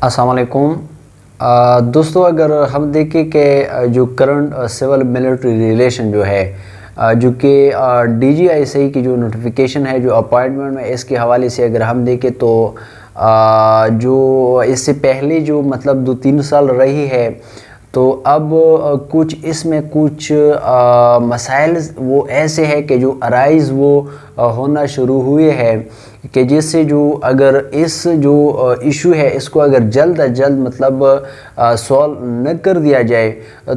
अस्सलाम वालेकुम। दोस्तों, अगर हम देखें कि जो करंट सिविल मिलिट्री रिलेशन जो है, जो कि DGISI की जो नोटिफिकेशन है, जो अपॉइंटमेंट में, इसके हवाले से अगर हम देखें तो जो इससे पहले जो मतलब 2-3 साल रही है, तो अब कुछ इसमें कुछ मसाइल वो ऐसे हैं कि जो अराइज़ वो होना शुरू हुए हैं कि जिससे जो अगर इस जो इशू है इसको अगर जल्द अज जल्द मतलब सॉल्व न कर दिया जाए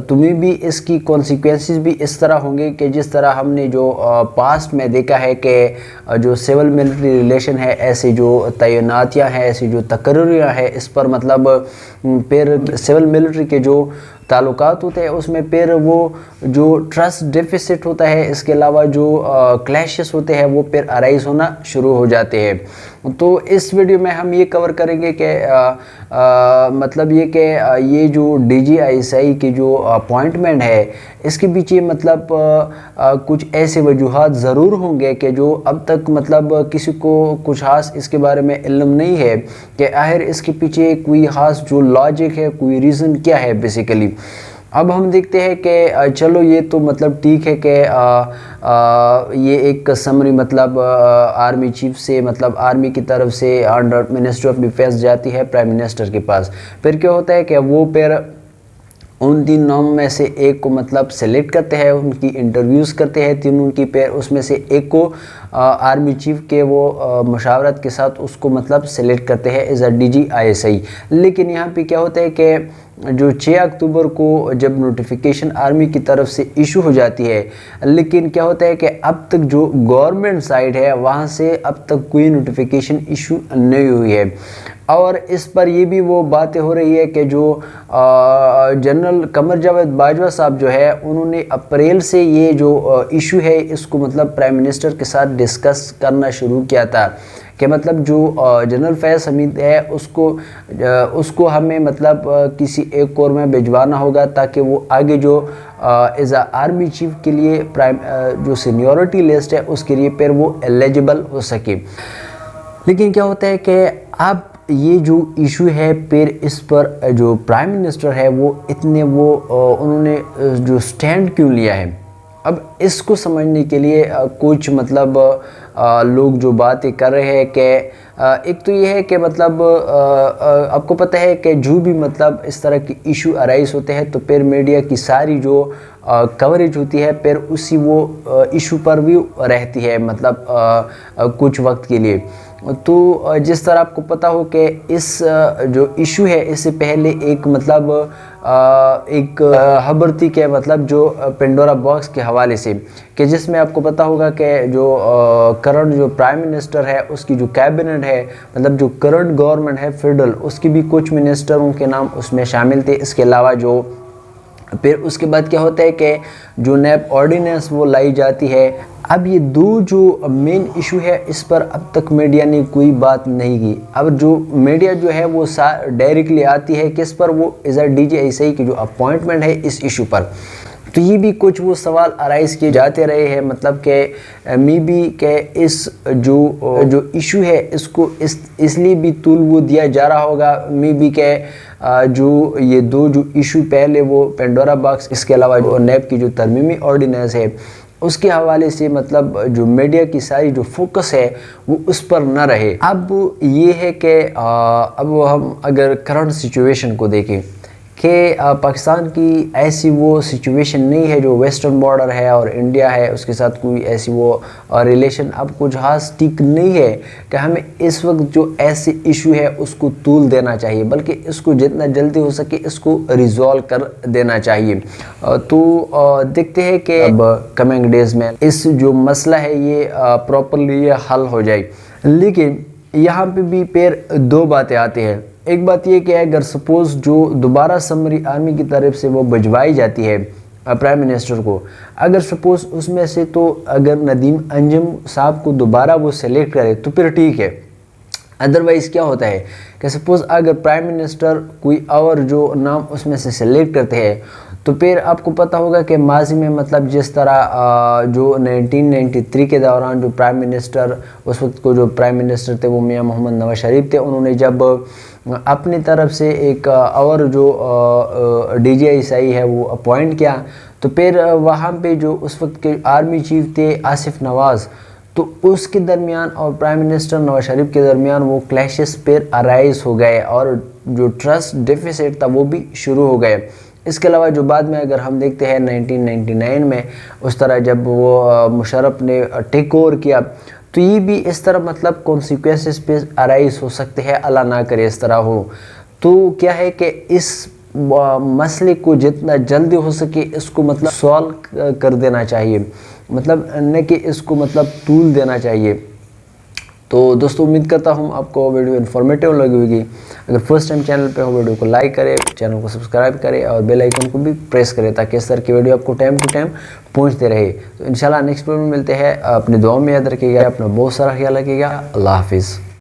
तो में भी इसकी कॉन्सिक्वेंसेस भी इस तरह होंगे कि जिस तरह हमने जो पास्ट में देखा है कि जो सिविल मिलिट्री रिलेशन है, ऐसी जो तैनातियाँ हैं, ऐसी जो तकर्रियाँ हैं, इस पर मतलब फिर सिविल मिलिट्री के जो ताल्लुकात होते हैं उसमें फिर वो जो ट्रस्ट डेफिसिट होता है, इसके अलावा जो क्लैशेस होते हैं वो फिर अराइज होना शुरू हो जाते हैं। तो इस वीडियो में हम ये कवर करेंगे कि मतलब ये कि ये जो DGISI की जो अपॉइंटमेंट है, इसके पीछे मतलब कुछ ऐसे वजूहात ज़रूर होंगे कि जो अब तक मतलब किसी को कुछ खास इसके बारे में इल्म नहीं है कि आखिर इसके पीछे कोई खास जो लॉजिक है, कोई रीज़न क्या है बेसिकली। अब हम देखते हैं कि चलो ये तो मतलब ठीक है कि ये एक समरी मतलब आर्मी चीफ से मतलब आर्मी की तरफ से अंडर मिनिस्ट्री ऑफ डिफेंस जाती है प्राइम मिनिस्टर के पास। फिर क्या होता है कि वो फिर उन 3 नाम में से एक को मतलब सेलेक्ट करते हैं, उनकी इंटरव्यूज़ करते हैं तीनों की, पैर उसमें से एक को आर्मी चीफ के वो मशावरत के साथ उसको मतलब सेलेक्ट करते हैं एज अ DGISI। लेकिन यहाँ पे क्या होता है कि जो 6 अक्टूबर को जब नोटिफिकेशन आर्मी की तरफ से इशू हो जाती है, लेकिन क्या होता है कि अब तक जो गवर्नमेंट साइड है वहाँ से अब तक कोई नोटिफिकेशन इशू नहीं हुई है। और इस पर ये भी वो बातें हो रही है कि जो जनरल कमर जावेद बाजवा साहब जो है, उन्होंने अप्रैल से ये जो इशू है इसको मतलब प्राइम मिनिस्टर के साथ डिस्कस करना शुरू किया था कि मतलब जो जनरल फैज़ हमीद है उसको हमें मतलब किसी एक कोर में भिजवाना होगा ताकि वो आगे जो एज आ आर्मी चीफ के लिए प्राइम जो सीनियरिटी लिस्ट है उसके लिए फिर वो एलिजिबल हो सके। लेकिन क्या होता है कि अब ये जो इशू है फिर इस पर जो प्राइम मिनिस्टर है वो इतने वो उन्होंने जो स्टैंड क्यों लिया है, अब इसको समझने के लिए कुछ मतलब लोग जो बातें कर रहे हैं कि एक तो ये है कि मतलब आपको पता है कि जो भी मतलब इस तरह के इशू अराइज होते हैं तो फिर मीडिया की सारी जो कवरेज होती है फिर उसी वो इशू पर भी रहती है मतलब कुछ वक्त के लिए। तो जिस तरह आपको पता हो कि इस जो इशू है इससे पहले एक मतलब एक खबर थी कि मतलब जो पेंडोरा बॉक्स के हवाले से कि जिसमें आपको पता होगा कि जो करंट जो प्राइम मिनिस्टर है उसकी जो कैबिनेट है मतलब जो करंट गवर्नमेंट है फेडरल, उसकी भी कुछ मिनिस्टरों के नाम उसमें शामिल थे। इसके अलावा जो फिर उसके बाद क्या होता है कि जो नैब ऑर्डिनेंस वो लाई जाती है। अब ये 2 जो मेन इशू है इस पर अब तक मीडिया ने कोई बात नहीं की। अब जो मीडिया जो है वो डायरेक्टली आती है किस पर, वो एज अ DGISI की जो अपॉइंटमेंट है इस इशू पर। तो ये भी कुछ वो सवाल अराइज किए जाते रहे हैं मतलब कि मे बी के इस जो इशू है इसको इसलिए भी तूल वो दिया जा रहा होगा, मे बी के जो ये 2 जो इशू पहले वो पेंडोरा बॉक्स, इसके अलावा जो नैब की जो तरमीमी ऑर्डिनेंस है उसके हवाले से मतलब जो मीडिया की सारी जो फोकस है वो उस पर न रहे। अब ये है कि अब हम अगर करंट सिचुएशन को देखें कि पाकिस्तान की ऐसी वो सिचुएशन नहीं है, जो वेस्टर्न बॉर्डर है और इंडिया है उसके साथ कोई ऐसी वो रिलेशन अब कुछ खास ठीक नहीं है कि हमें इस वक्त जो ऐसे इशू है उसको तूल देना चाहिए, बल्कि इसको जितना जल्दी हो सके इसको रिजॉल्व कर देना चाहिए। तो देखते हैं कि अब कमिंग डेज में इस जो मसला है ये प्रॉपरली ये हल हो जाए। लेकिन यहाँ पे भी फिर 2 बातें आती हैं। एक बात ये कि अगर सपोज़ जो दोबारा समरी आर्मी की तरफ से वो भिजवाई जाती है प्राइम मिनिस्टर को, अगर सपोज़ उसमें से तो अगर नदीम अंजुम साहब को दोबारा वो सेलेक्ट करे तो फिर ठीक है। अदरवाइज़ क्या होता है कि सपोज़ अगर प्राइम मिनिस्टर कोई और जो नाम उसमें से सेलेक्ट करते हैं तो फिर आपको पता होगा कि माजी में मतलब जिस तरह जो 1993 के दौरान जो प्राइम मिनिस्टर उस वक्त को जो प्राइम मिनिस्टर थे वो मियां मोहम्मद नवाज शरीफ थे, उन्होंने जब अपनी तरफ से एक और जो DGI है वो अपॉइंट किया। तो फिर वहाँ पे जो उस वक्त के आर्मी चीफ थे आसिफ नवाज़, तो उसके दरमियान और प्राइम मिनिस्टर नवाज शरीफ के दरमियान वो क्लैशेस फिर अराइज हो गए और जो ट्रस्ट डेफिसिट था वो भी शुरू हो गए। इसके अलावा जो बाद में अगर हम देखते हैं 1999 में उस तरह जब वो मुशर्रफ ने टेक ओवर किया, तो ये भी इस तरह मतलब कॉन्सिक्वेंसेस पे अराइज हो सकते हैं, अल्लाह ना करे इस तरह हो। तो क्या है कि इस मसले को जितना जल्दी हो सके इसको मतलब सॉल्व कर देना चाहिए, मतलब न कि इसको मतलब तूल देना चाहिए। तो दोस्तों उम्मीद करता हूँ आपको वीडियो इन्फॉर्मेटिव लगी होगी। अगर फर्स्ट टाइम चैनल पे हो वीडियो को लाइक करें, चैनल को सब्सक्राइब करें और बेल आइकन को भी प्रेस करें ताकि इस तरह की वीडियो आपको टाइम टू टाइम पहुँचते रहे। तो इंशाल्लाह नेक्स्ट वीडियो में मिलते हैं। अपनी दुआ में याद रखिएगा, अपना बहुत सारा ख्याल रखिएगा। अल्लाह हाफिज़।